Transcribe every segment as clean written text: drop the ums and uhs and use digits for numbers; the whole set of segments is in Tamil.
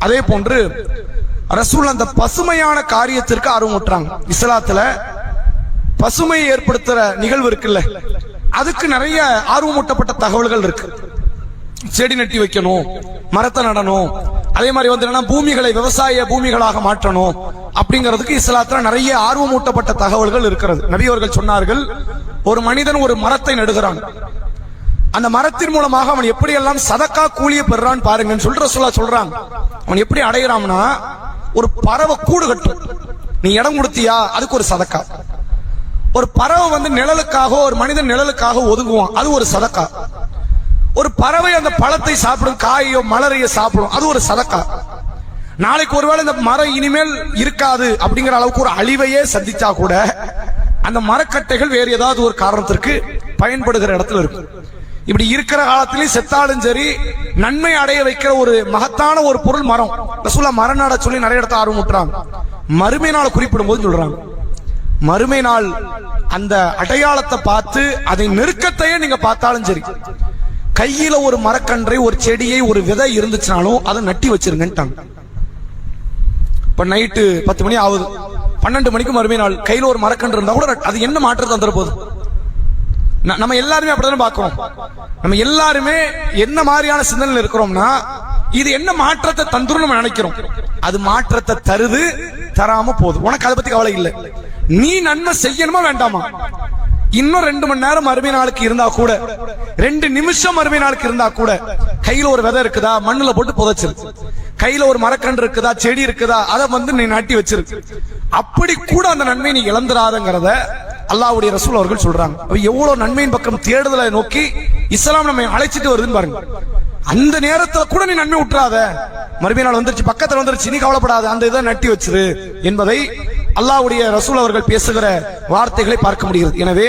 அதே போன்று ரசூல் அந்த பசுமையான காரியத்திற்கு ஆர்வம் ஊட்டுறாங்க. இஸ்லாத்துல பசுமை ஏற்படுத்துற நிகழ்வு இருக்குல்ல, அதுக்கு நிறைய ஆர்வமூட்டப்பட்ட தகவல்கள் இருக்கு. செடி நட்டி வைக்கணும், மரத்தை நடணும், அதே மாதிரி வந்து பூமிகளை விவசாய பூமிகளாக மாற்றணும் அப்படிங்கிறதுக்கு இஸ்லாத்துல நிறைய ஆர்வமூட்டப்பட்ட தகவல்கள் இருக்கிறது. நபி அவர்கள் சொன்னார்கள், ஒரு மனிதன் ஒரு மரத்தை நடுகிறான், அந்த மரத்தின் மூலமாக அவன் எப்படி எல்லாம் சதக்கா கூலிய பெறான் பாருங்கன்னு சொல்ற சொல்றாங்க. அவன் எப்படி அடைகிறான்னா, ஒரு பறவை கூடு கட்டும், நீ இடம் கொடுத்தியா அதுக்கு ஒரு சதக்கா. ஒரு பறவை வந்து நிழலுக்காக, ஒரு மனிதன் நிழலுக்காக ஒதுங்குவான், அது ஒரு சதக்கா. ஒரு பறவை அந்த பழத்தை சாப்பிடும், காயோ மலரையோ சாப்பிடும், அது ஒரு சதக்கா. நாளைக்கு ஒருவேளை இந்த மரம் இனிமேல் இருக்காது அப்படிங்கிற அளவுக்கு ஒரு அழிவையே சந்திச்சா கூட அந்த மரக்கட்டைகள் வேறு ஏதாவது ஒரு காரணத்திற்கு பயன்படுகிற இடத்துல இருக்கும். இப்படி இருக்கிற காலத்திலேயே செத்தாலும் சரி நன்மை அடைய வைக்கிற ஒரு மகத்தான ஒரு பொருள் மரம். ரசூலுல்லாஹ் மரம் நட சொல்லி நிறைய இடத்த ஆர்வம் ஊட்டுறாங்க. மறுமை நாள் குறிப்பிடும் போது சொல்றாங்க, மறுமை நாள் அந்த அடையாளத்தை பார்த்து அதை நெருக்கத்தையே நீங்க பார்த்தாலும் சரி, கையில ஒரு மரக்கன்றை, ஒரு செடியை, ஒரு விதை இருந்துச்சுனாலும் அதை நட்டி வச்சிருங்கன்ட்டாங்க. இப்ப நைட்டு 10 மணி ஆகுது, 12 மணிக்கு மறுமை நாள், கையில ஒரு மரக்கன்று இருந்தா கூட அது என்ன மாற்றத்தை வந்துட போகுது? நம்ம எல்லாருமே அப்படித்தானே பார்க்கிறோம். நம்ம எல்லாருமே என்ன மாதிரியான சிந்தனையில் இருக்கிறோம்னா, இது என்ன மாற்றத்தை தந்துரும் நம்ம நினைக்கிறோம். அது மாற்றத்தை தருது, தராம போகுது, உனக்கு அதை பத்தி கவலை இல்லை. நீ நன்மை செய்யணுமா வேண்டாமா? இன்னும் 2 மணி நேரம் மறுமை நாளுக்கு இருந்தா கூட, 2 நிமிஷம் மறுமை நாளுக்கு இருந்தா கூட, கையில ஒரு விதை இருக்குதா மண்ணுல போட்டு புதைச்சிரு, கையில ஒரு மரக்கன்று இருக்குதா, செடி இருக்குதா, அதை வந்து நீ நாட்டி வச்சிருக்கு. அப்படி கூட அந்த நன்மை நீ இழந்துராதங்கிறத அல்லாஹ்வுடைய ரசூல் அவர்கள் சொல்றாங்க. எவ்வளவு நன்மையின் பக்கம் தேடுதலை நோக்கி இஸ்லாம் நம்மை அழைச்சிட்டு வருதுன்னு பாருங்க. அந்த நேரத்துல கூட நீ நன்மை விட்டுறாத, மறுமை நாள் வந்துருச்சு, பக்கத்துல வந்துருச்சு, நீ கவலைப்படாத, அந்த இதை நட்டி வச்சிரு என்பதை அல்லாஹ்வுடைய ரசூல் அவர்கள் பேசுகிற வார்த்தைகளை பார்க்க முடிகிறது. எனவே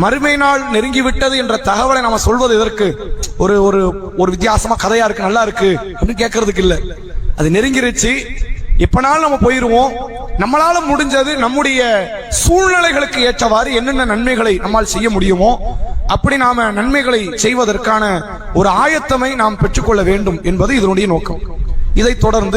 மறுமை நாள் நெருங்கிவிட்டது என்ற தகவலை நாம சொல்வது எதற்கு? ஒரு ஒரு ஒரு வித்தியாசமா கதையா இருக்கு, நல்லா இருக்கு அப்படின்னு கேட்கறதுக்கு இல்ல. அது நெருங்கிருச்சு, எப்பனாலும் நம்ம போயிருவோம். நம்மளால முடிஞ்சது நம்முடைய சூழ்நிலைகளுக்கு ஏற்றவாறு என்னென்ன நன்மைகளை நம்மால் செய்ய முடியுமோ அப்படி நாம நன்மைகளை செய்வதற்கான ஒரு ஆயத்தமை நாம் பெற்றுக்கொள்ள வேண்டும் என்பது இதனுடைய நோக்கம். இதை தொடர்ந்து